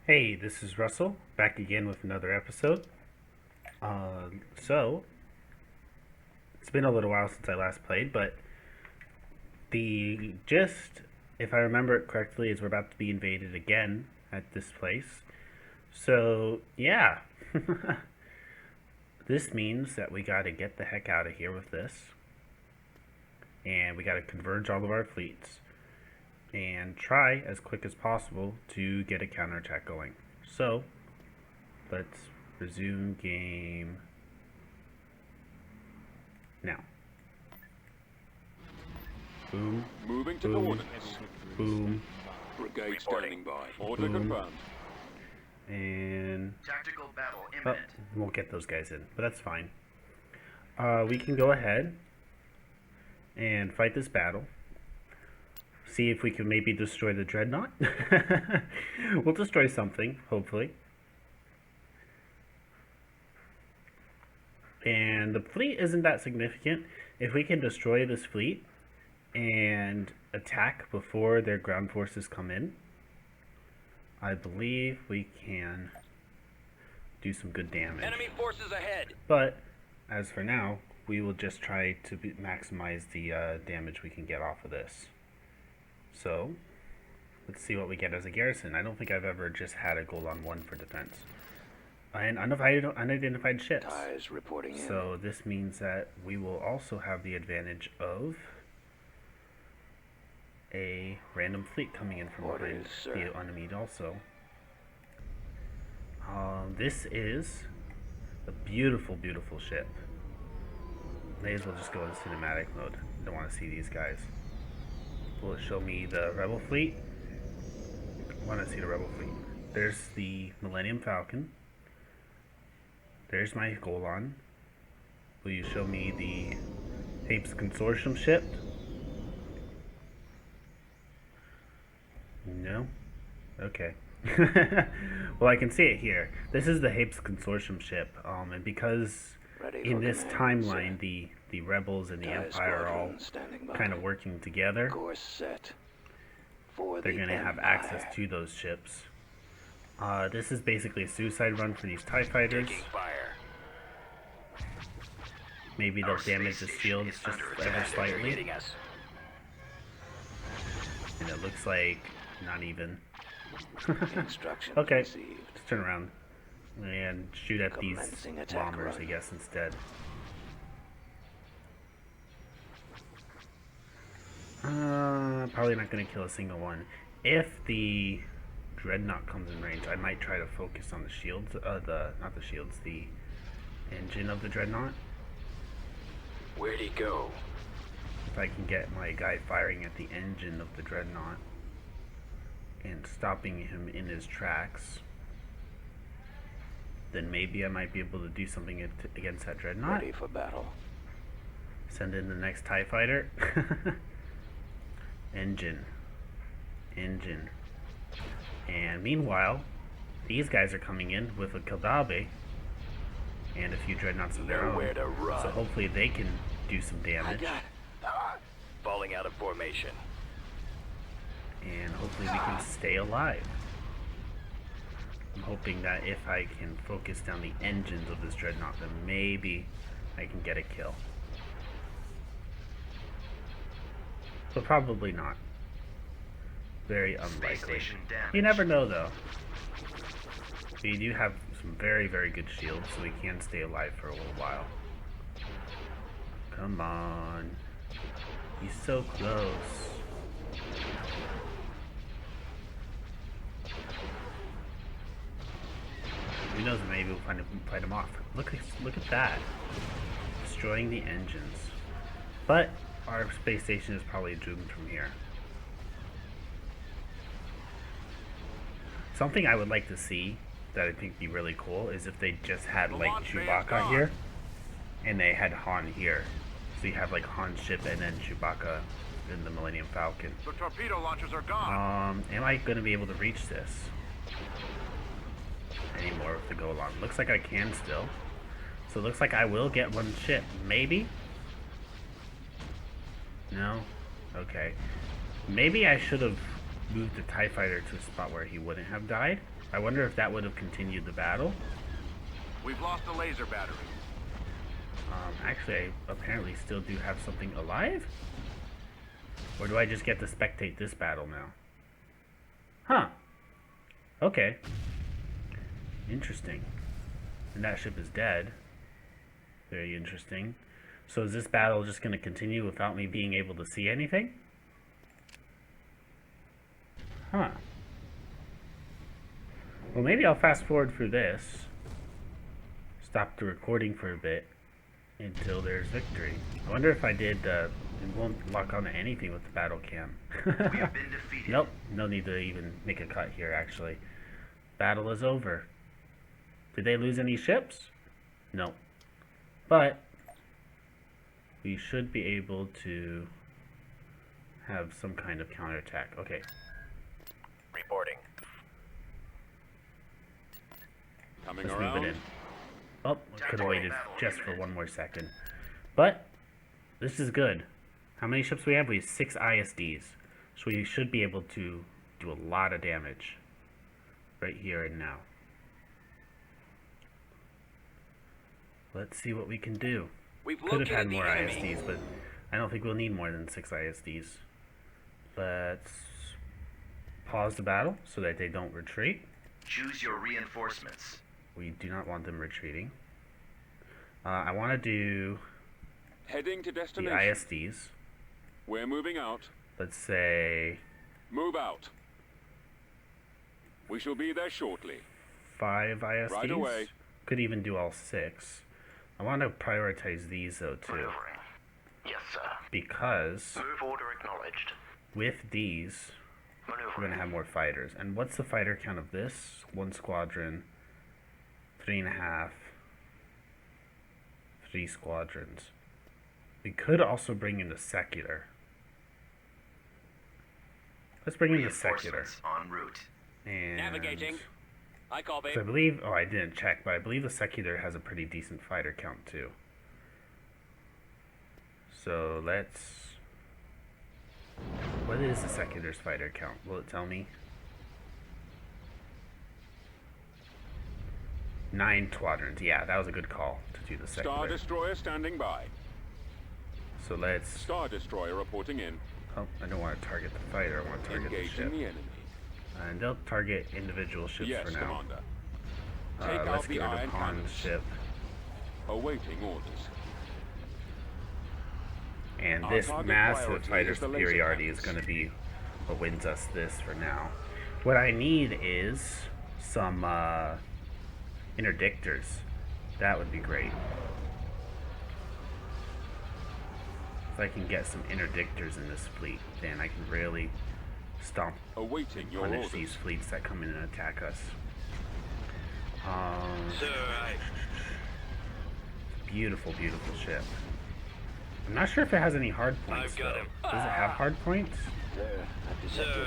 Hey, this is Russell, back again with another episode. So, it's been a little while since I last played, but the gist, if I remember it correctly, is we're about to be invaded again at this place. So, yeah. This means that we gotta get the heck out of here with this. And we gotta converge all of our fleets. And try as quick as possible to get a counterattack going. So, let's resume game now. Boom. Moving to Boom. coordinates. Boom. Brigade standing by. Order Boom. confirmed. And Tactical battle oh, imminent. we won't get those guys in, but that's fine. We can go ahead and fight this battle. See if we can maybe destroy the dreadnought. We'll destroy something, hopefully. And the fleet isn't that significant. If we can destroy this fleet and attack before their ground forces come in, I believe we can do some good damage. Enemy forces ahead. But as for now, we will just try to maximize the damage we can get off of this. So, let's see what we get as a garrison. I don't think I've ever just had a goal on one for defense. And unidentified ships. Ties reporting in. So this means that we will also have the advantage of a random fleet coming in from behind the enemy also. This is a beautiful, beautiful ship. May as well just go in cinematic mode. Don't want to see these guys. Will it show me the rebel fleet? I want to see the rebel fleet. There's the Millennium Falcon. There's my Golan. Will you show me the Apes Consortium ship? No? Okay. Well, I can see it here. This is the Apes Consortium ship, and because in this timeline the rebels and the Empire are all kind of working together, Course set for they're going to have access to those ships. This is basically a suicide run for these TIE fighters. Taking fire. Maybe they'll damage this field just ever slightly. Hitting us. And it looks like not even. Instructions Okay, received. let's turn around and shoot at these Commencing attack bombers, run. I guess, instead. Probably not going to kill a single one. If the dreadnought comes in range, I might try to focus on the shields, not the shields, the engine of the dreadnought. Where'd he go? If I can get my guy firing at the engine of the dreadnought and stopping him in his tracks, then maybe I might be able to do something against that dreadnought. Ready for battle. Send in the next TIE fighter. Engine. And meanwhile, these guys are coming in with a Kildabe and a few dreadnoughts of their own. Nowhere to run. So hopefully they can do some I damage. got falling out of formation. And hopefully we can stay alive. I'm hoping that if I can focus down the engines of this dreadnought, then maybe I can get a kill. But probably not. Very unlikely. station damage. You never know though. We do have some very, very good shields, so we can stay alive for a little while. Come on. He's so close. Who knows, maybe we'll fight him off. Look at that. Destroying the engines. But our space station is probably doomed from here. Something I would like to see that I think would be really cool is if they just had like Chewbacca here and they had Han here. So you have like Han's ship and then Chewbacca in the Millennium Falcon. The torpedo launchers are gone. Am I going to be able to reach this anymore with the Golan? Looks like I can still. So it looks like I will get one ship. Maybe? No? Okay. Maybe I should have moved the TIE fighter to a spot where he wouldn't have died. I wonder if that would have continued the battle. We've lost the laser battery. Actually, I apparently still do have something alive? Or do I just get to spectate this battle now? Huh. Okay. Interesting. And that ship is dead. Very interesting. So is this battle just going to continue without me being able to see anything? Huh. Well, maybe I'll fast forward through this. Stop the recording for a bit until there's victory. I wonder if I did, it won't lock onto anything with the battle cam. We have been defeated. Nope, no need to even make a cut here, actually. Battle is over. Did they lose any ships? No. But we should be able to have some kind of counterattack. Okay. Reporting. Coming Let's around. move it in. Oh, could have waited just for one more second. But this is good. How many ships we have? We have 6 ISDs. So we should be able to do a lot of damage right here and now. Let's see what we can do. We've Could have had located the more enemy. ISDs, but I don't think we'll need more than 6 ISDs. Let's pause the battle so that they don't retreat. Choose your reinforcements. We do not want them retreating. I want to do Heading to the destination. ISDs. We're moving out. Let's say Move out. We shall be there shortly. 5 ISDs. Right away. Could even do all 6. I want to prioritize these though too, Maneuvering. Yes, sir. because Move order acknowledged. with these we're Maneuvering. going to have more fighters. And what's the fighter count of this? 1 squadron, 3.5, 3 squadrons. We could also bring in the secular. Let's bring in the secular. Reinforcements en route. And Navigating. I call, babe. so I believe, oh, I didn't check, but I believe the secular has a pretty decent fighter count too. So let's. What is the secular's fighter count? Will it tell me? 9 squadrons. Yeah, that was a good call to do the Star secular. Destroyer standing by. So let's. Star Destroyer reporting in. Oh, I don't want to target the fighter. I want to target the Engaging ship. the enemy. And they'll target individual ships Yes, for now. Commander. Take out Let's the get rid iron of Han's cannons. ship. Awaiting orders. And Our this target massive priority fighter is the laser superiority is cannons. going to be what wins us this for now. What I need is some interdictors. That would be great. If I can get some interdictors in this fleet, then I can really stomp Awaiting your punish orders. these fleets that come in and attack us. Sir, Beautiful, beautiful ship. I'm not sure if it has any hard points, I've got though. him. Does it have hard points? Sir,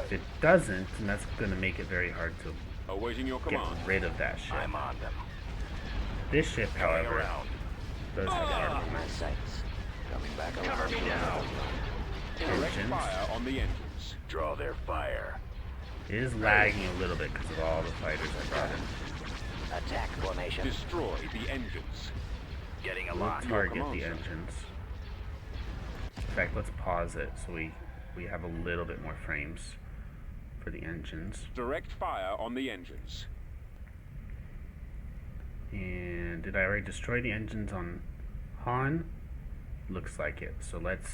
If it doesn't, then that's going to make it very hard to Awaiting your get command. rid of that ship. I'm on them. This ship, Coming however, around. does have hard My points. sights. Coming back around. Cover me now. Direct Engines. fire on the engines. Draw their fire. It is lagging a little bit because of all the fighters I brought in. Attack formation. Destroy the engines. Getting a We'll lock. target command, the sir. engines. In fact, let's pause it so we have a little bit more frames for the engines. Direct fire on the engines. And did I already destroy the engines on Han? Looks like it. So let's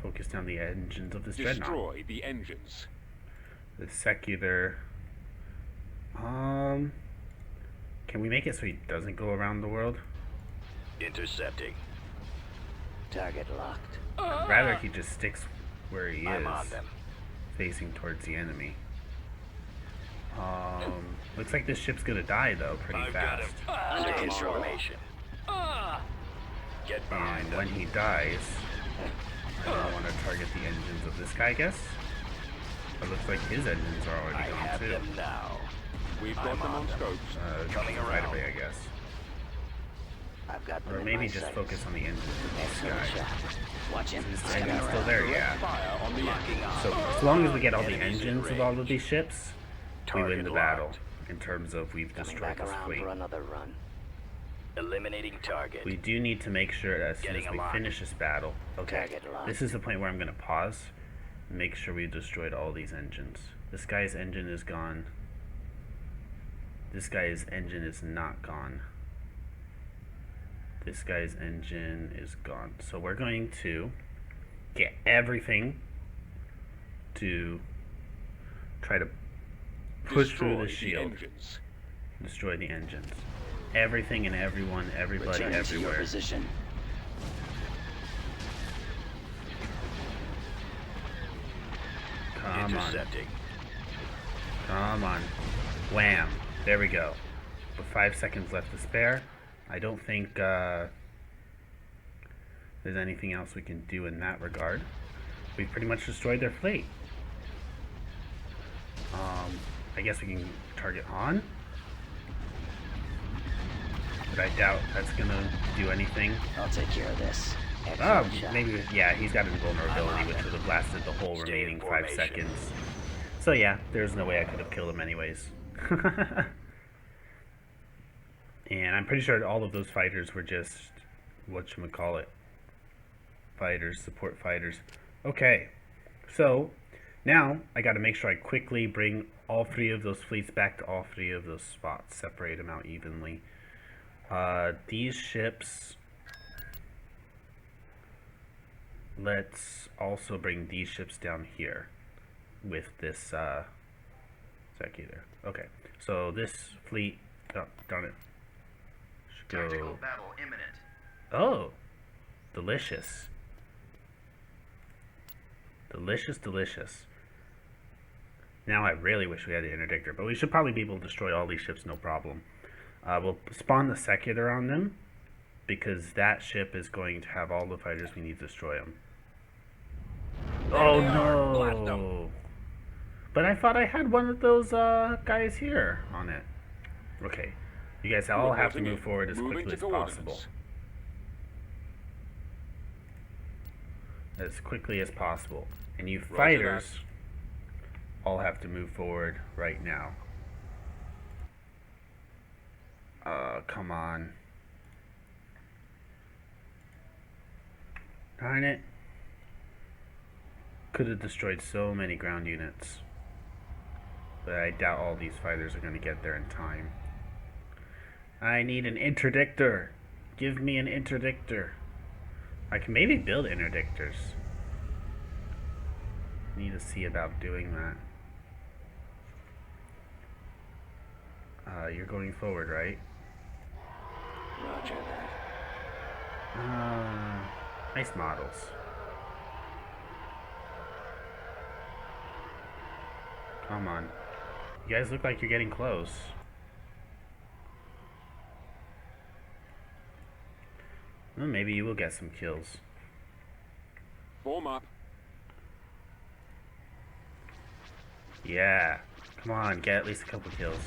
focus down the engines of this dreadnought. Destroy the engines. The secular. Can we make it so he doesn't go around the world? Intercepting. Target locked. I'd rather he just sticks where he I'm is, on them. facing towards the enemy. Looks like this ship's gonna die though, pretty I've got fast. him. Under information. Get behind And them. when he dies, I don't want to target the engines of this guy, I guess. It looks like his engines are I already gone have too. them now. We've got I'm them on on them. scopes. Coming Right around. away, I guess. I've got them Or in maybe my just sights. focus on the engines of this Excellent guy. shot. Watch him. Is this Coming engine still around. there? Direct Yeah. fire on the Locking engines. on. So as long as we get all the Enemies in engines of all of range. these ships, we win Target the battle locked. in terms of we've Coming destroyed back this around fleet. for another run. Eliminating target. We do need to make sure that as soon as Getting a we lock. finish this battle, okay, Target locked. this is the point where I'm going to pause, make sure we destroyed all these engines. This guy's engine is gone. This guy's engine is not gone. This guy's engine is gone. So we're going to get everything to try to push through the shield. engines. Destroy the engines. Everything and everyone, everybody, Returning to your everywhere. position. Come on. Intercepting. Come on. Wham. There we go. With 5 seconds left to spare. I don't think there's anything else we can do in that regard. We've pretty much destroyed their fleet. I guess we can target Han. But I doubt that's gonna do anything. I'll take care of this. Oh, Excellent shot. maybe, yeah, he's got invulnerability, which would have lasted the whole Stay in remaining 5 formation. seconds. So yeah, there's no way I could have killed him anyways. And I'm pretty sure all of those fighters were just, whatchamacallit, fighters, support fighters. Okay, so now I got to make sure I quickly bring all 3 of those fleets back to all 3 of those spots, separate them out evenly. These ships, let's also bring these ships down here with this Secular. Okay, so this fleet, oh, darn it, should Tactical go. battle imminent. Oh, delicious. Delicious, delicious. Now I really wish we had the interdictor, but we should probably be able to destroy all these ships, no problem. We'll spawn the Secular on them, because that ship is going to have all the fighters we need to destroy them. Oh no! But I thought I had one of those guys here on it. Okay, you guys all have to move forward as quickly as possible. As quickly as possible. And you fighters all have to move forward right now. Come on. Darn it. Could have destroyed so many ground units. But I doubt all these fighters are going to get there in time. I need an interdictor. Give me an interdictor. I can maybe build interdictors. Need to see about doing that. You're going forward, right? Roger that. Nice models. Come on. You guys look like you're getting close. Well, maybe you will get some kills. Form up. Yeah. Come on, get at least a couple kills.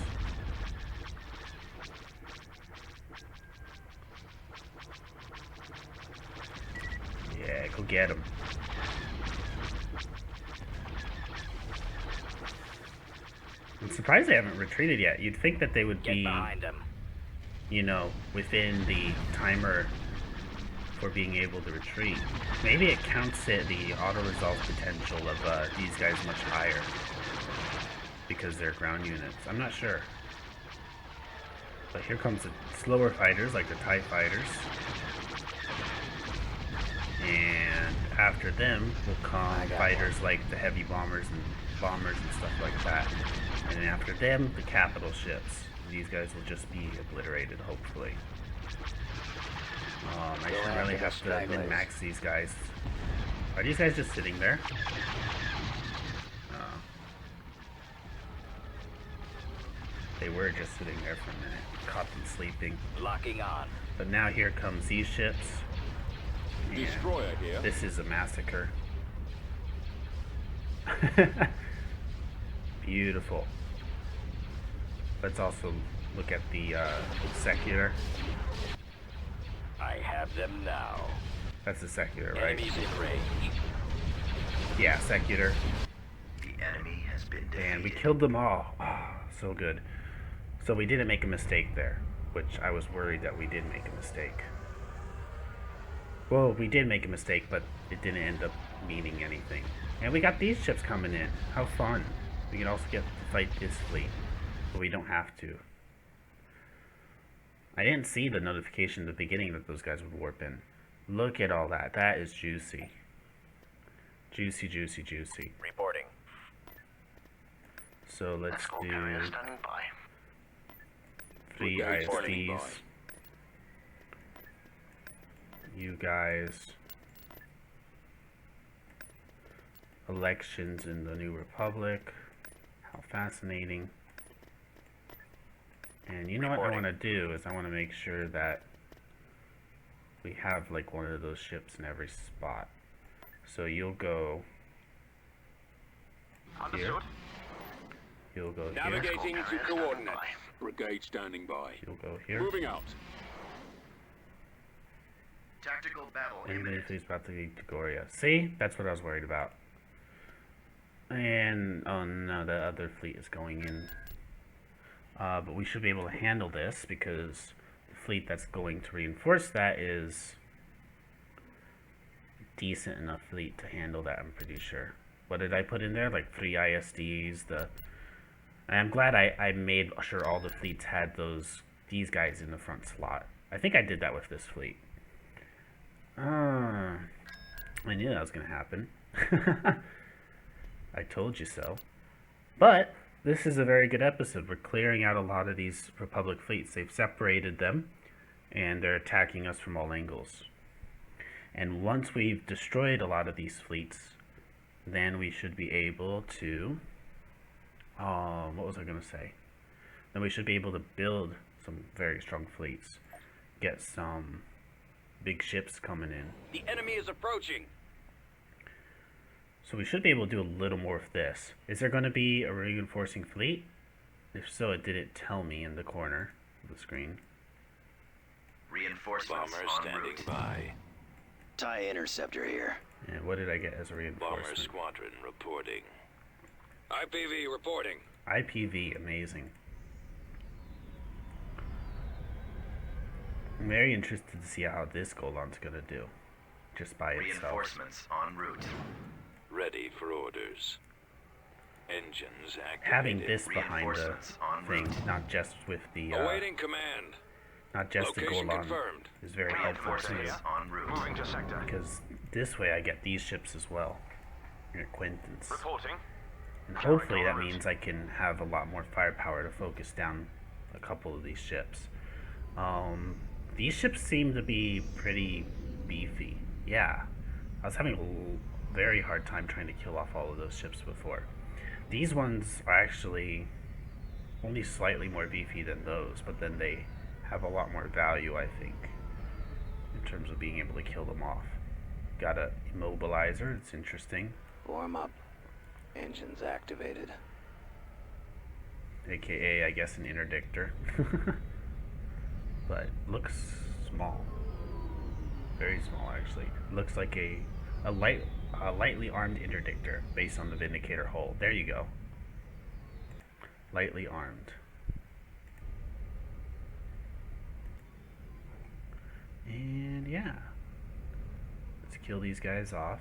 Yeah, go get him. I'm surprised they haven't retreated yet. You'd think that they would Get be, behind them. you know, within the timer for being able to retreat. Maybe it counts it, the auto-resolve potential of these guys much higher because they're ground units. I'm not sure. But here comes the slower fighters, like the TIE fighters. And after them will come fighters like the heavy bombers and stuff like that. And after them, the capital ships. These guys will just be obliterated, hopefully. I should really have to min-max these guys. Are these guys just sitting there? They were just sitting there for a minute. Caught them sleeping. Locking on. But now here comes these ships. And Destroyer here. this is a massacre. Beautiful. Let's also look at the Secular. I have them now. That's the Secular, right? Enemies in range. Yeah, Secular. The enemy has been And we defeated. killed them all. Oh, so good. So we didn't make a mistake there, which I was worried that we did make a mistake. Well, we did make a mistake, but it didn't end up meaning anything. And we got these ships coming in. How fun. We can also get to fight this fleet, but we don't have to. I didn't see the notification at the beginning that those guys would warp in. Look at all that. That is juicy. Juicy, juicy, juicy. Reporting. So let's Escort do carrier standing by. 3 Reporting by. ISDs. You guys. Elections in the New Republic. How fascinating. And you know what I want to do is I want to make sure that we have like one of those ships in every spot. So you'll go here. You'll go here. Navigating to Carrier coordinates. standing Brigade standing by. You'll go here. Moving out. Tactical battle Enemy imminent. fleet's about to leave Goria. See? That's what I was worried about. And, oh no, the other fleet is going in. But we should be able to handle this because the fleet that's going to reinforce that is a decent enough fleet to handle that, I'm pretty sure. What did I put in there? Like 3 ISDs, I'm glad I made sure all the fleets had these guys in the front slot. I think I did that with this fleet. I knew that was going to happen. I told you so. But this is a very good episode. We're clearing out a lot of these Republic fleets. They've separated them, and they're attacking us from all angles. And once we've destroyed a lot of these fleets, then we should be able to... what was I going to say? Then we should be able to build some very strong fleets. Get some big ships coming in. The enemy is approaching. So we should be able to do a little more of this. Is there going to be a reinforcing fleet? If so, it didn't tell me in the corner of the screen. Reinforcements Bomber en standing route. by. TIE interceptor here. And what did I get as a Bomber reinforcement? squadron reporting. IPV reporting. IPV, amazing. I'm very interested to see how this Golan's going to do. Just by itself. Reinforcements en route. Ready for orders. Engines activated. Having this behind the Reinforcements en thing, route. not just with the... Awaiting command. not just the Location Golan, confirmed. is very helpful to me. Reinforcements en route. Moving to sector. Because this way I get these ships as well. Your acquaintance. Reporting. And hopefully that means I can have a lot more firepower to focus down a couple of these ships. These ships seem to be pretty beefy. Yeah. I was having a very hard time trying to kill off all of those ships before. These ones are actually only slightly more beefy than those, but then they have a lot more value, I think, in terms of being able to kill them off. Got a immobilizer, it's interesting. Warm up. Engines activated. AKA, I guess, an interdictor. But looks small. Very small, actually. Looks like a lightly armed interdictor based on the Vindicator hull. There you go. Lightly armed. And yeah. Let's kill these guys off.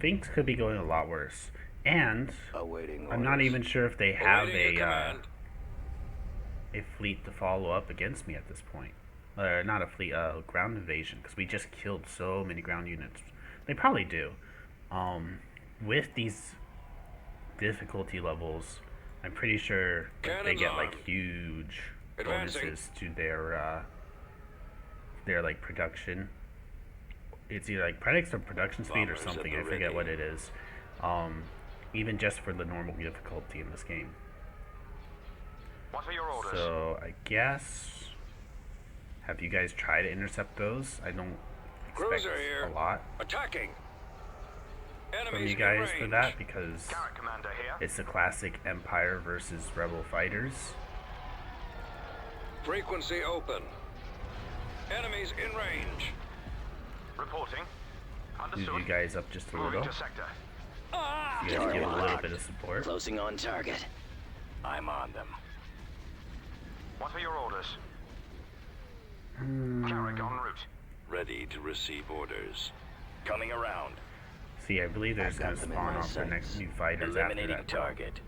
Things could be going a lot worse. And Awaiting I'm not orders. even sure if they have Awaiting your command. a fleet to follow up against me at this point. Not a fleet, ground invasion, because we just killed so many ground units. They probably do. With these difficulty levels, I'm pretty sure that they Cannons get like armed. huge Advancing. bonuses to their like production. It's either like predicts or production speed or Bombers at something. the I forget ready. what it is. Even just for the normal difficulty in this game. What are your orders? So I guess, have you guys tried to intercept those? I don't expect Cruiser here. a lot Attacking. from Enemies you guys in for range. that because Carrot commander here. it's the classic Empire versus Rebel fighters. Frequency open. Enemies in range. Reporting. Move Understood. you guys up just a Moving little. to sector. You guys give a little bit of support. Closing on target. I'm on them. What are your orders? Carrick en route. Ready to receive orders. Coming around. See, I believe there's I've going got to them in spawn my off their next sights. new fighters after Eliminating that. though. target.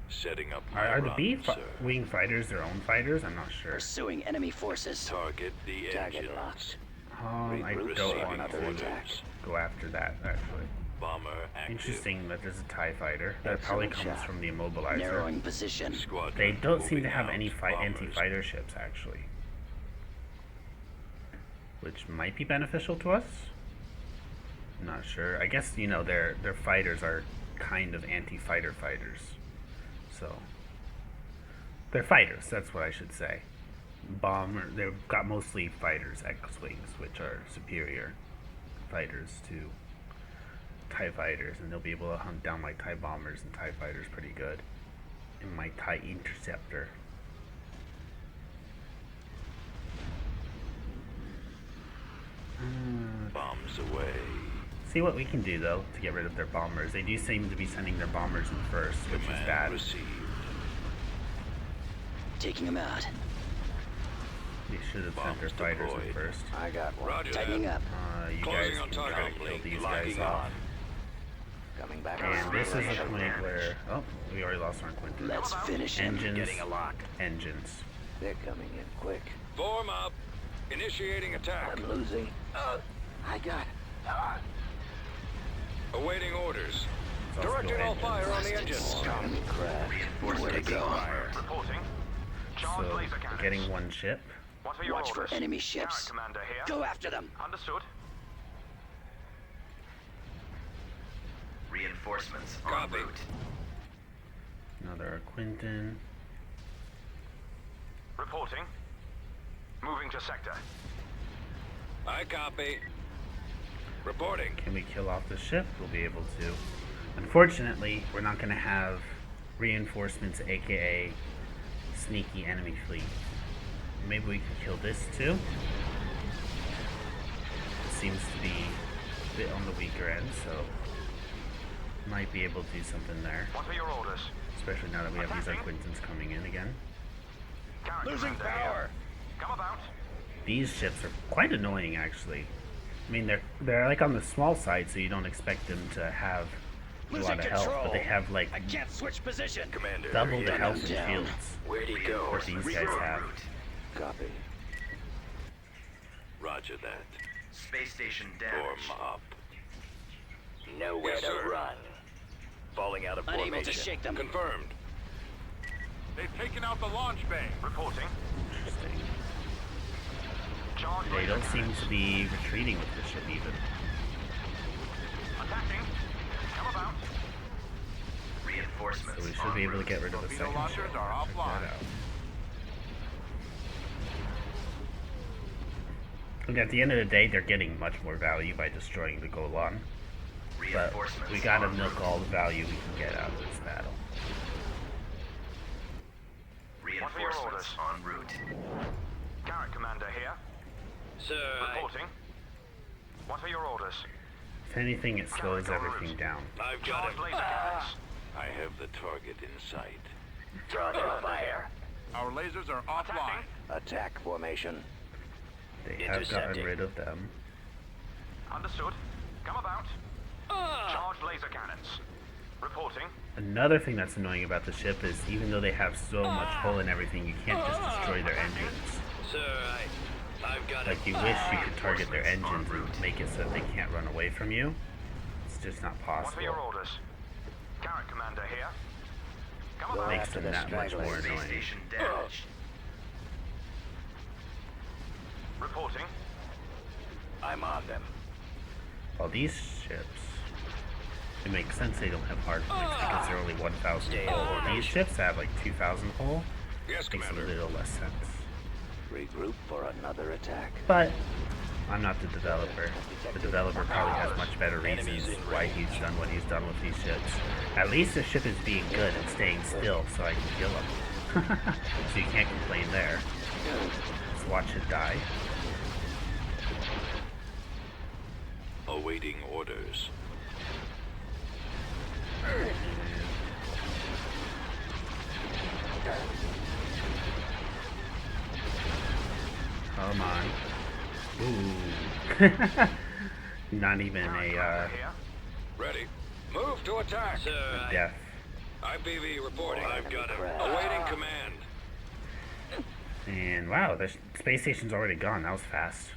Setting up my Are the run, B sir. wing fighters their own fighters? I'm not sure. Pursuing enemy forces. Target the Target engines. locked. I don't Receiving want another to attack. go after that, actually. Bomber active. Interesting that there's a TIE fighter. That probably Excellent comes shot. from the immobilizer. Narrowing position. Squadron They don't seem to moving have out. any Bombers. anti-fighter ships, actually. Which might be beneficial to us. Not sure. I guess, you know, their fighters are kind of anti-fighter fighters. So, they're fighters, that's what I should say. They've got mostly fighters, X-Wings, which are superior fighters to TIE fighters, and they'll be able to hunt down my TIE bombers and TIE fighters pretty good. And my TIE interceptor. Bombs away. See what we can do though to get rid of their bombers. They do seem to be sending their bombers in first, which is Command bad. received. Taking them out. They should have sent their Bombs fighters in deployed. first. I got one. Roger Tightening that. up. You Closing guys on can try target. to kill these Locking guys off. on. Coming back And around. this is a point where we already lost our Quinton. Let's finish him. Engines. Getting a lock. Engines. They're coming in quick. Form up. Initiating attack. I'm losing. I got. Awaiting orders. Let's also go Directing all engines. fire on the engines. Enemy craft. Where to go? Reporting. Charge So laser we're cannons. getting one ship. What are your Watch for orders? enemy Carrick ships. Commander here. Go after them. Understood. Reinforcements en Copy. route. Another Quinton. Reporting. Moving to sector. I copy. Reporting. Can we kill off the ship? We'll be able to. Unfortunately, we're not going to have reinforcements, aka sneaky enemy fleet. Maybe we can kill this too. It seems to be a bit on the weaker end, so might be able to do something there. What are your orders? Especially now that we have these Quintons coming in again. Carrick Losing Commander power. here. Come about. These ships are quite annoying, actually. I mean, they're like on the small side, so you don't expect them to have a lot of health, but they have like I can't switch position. Commander. double the here. health and down. shields Where'd he go? that these guys have. Copy. Roger that. Space station Form damaged. up. Nowhere Yes, to sir. run. Falling out of Unable formation. to shake them. Confirmed. They've taken out the launch bay. Reporting. Interesting. Charge They laser don't seem cannons. to be retreating with the ship even. Attacking. Come about. Reinforcements So we should en be able to route. get rid of the Torpedo second launchers ship. are Check offline. that out. Look, at the end of the day, they're getting much more value by destroying the Golan. But Reinforcements we gotta en milk route. all the value we can get out of this battle. Reinforcements en route. Carrick Commander here. Sir, Reporting. What are your orders? If anything, it slows everything down. I've got Charge him. laser cannons. I have the target in sight. Draw their fire. Our lasers are offline. Attack formation. They have gotten Intercepting. rid of them. Understood. Come about. Charge laser cannons. Reporting. Another thing that's annoying about the ship is even though they have so much hull and everything, you can't just destroy their engines. Sir, I've got Like, you wish you could target their engines and make it so that they can't run away from you. It's just not What are your possible. orders? Carrick Commander here. Come Go about. Makes after them the that much more stragglers. Space annoying. station damaged. Reporting. I'm on them. While these ships, it makes sense they don't have hard points because they're only 1,000 hull. These ships have like 2,000 hull. Yes, Makes a Commander. little less sense. Regroup for another attack. But I'm not the developer. The developer probably has much better reasons why he's done what he's done with these ships. At least the ship is being good and staying still so I can kill him. So you can't complain there. Just watch it die. Awaiting orders. Come on. Ooh. Not even a Ready. Move to attack. Sir, death. IPV reporting. I've got him. Awaiting command. And wow, the space station's already gone. That was fast.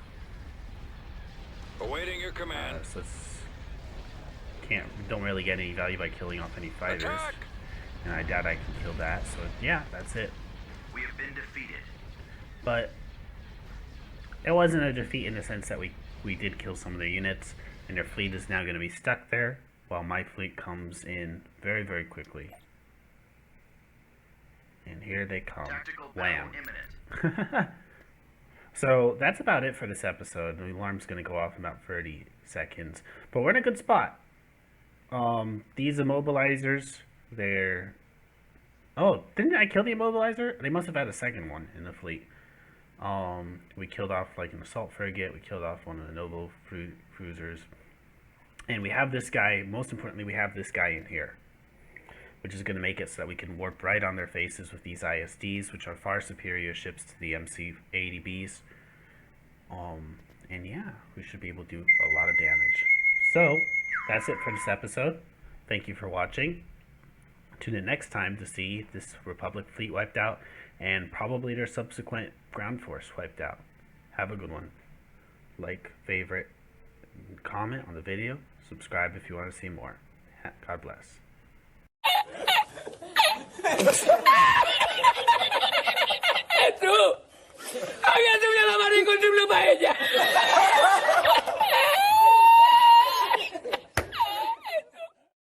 Awaiting your command. So don't really get any value by killing off any fighters. Attack! And I doubt I can kill that. So yeah, that's it. We have been defeated. But it wasn't a defeat in the sense that we did kill some of their units, and their fleet is now going to be stuck there, while my fleet comes in very, very quickly. And here they come. Tactical Wham. battle imminent. So that's about it for this episode. The alarm's going to go off in about 30 seconds. But we're in a good spot. These immobilizers, they're... Oh, didn't I kill the immobilizer? They must have had a second one in the fleet. We killed off like an assault frigate. We killed off one of the noble cruisers. And we have this guy, most importantly, we have this guy in here, which is going to make it so that we can warp right on their faces with these ISDs, which are far superior ships to the MC-80Bs. And yeah, we should be able to do a lot of damage. So, that's it for this episode. Thank you for watching. Tune in next time to see this Republic fleet wiped out, and probably their subsequent ground force wiped out. Have a good one. Like, favorite, comment on the video. Subscribe if you want to see more. God bless. ¡Tú! ¡Hágase una llamada incontrible para ella!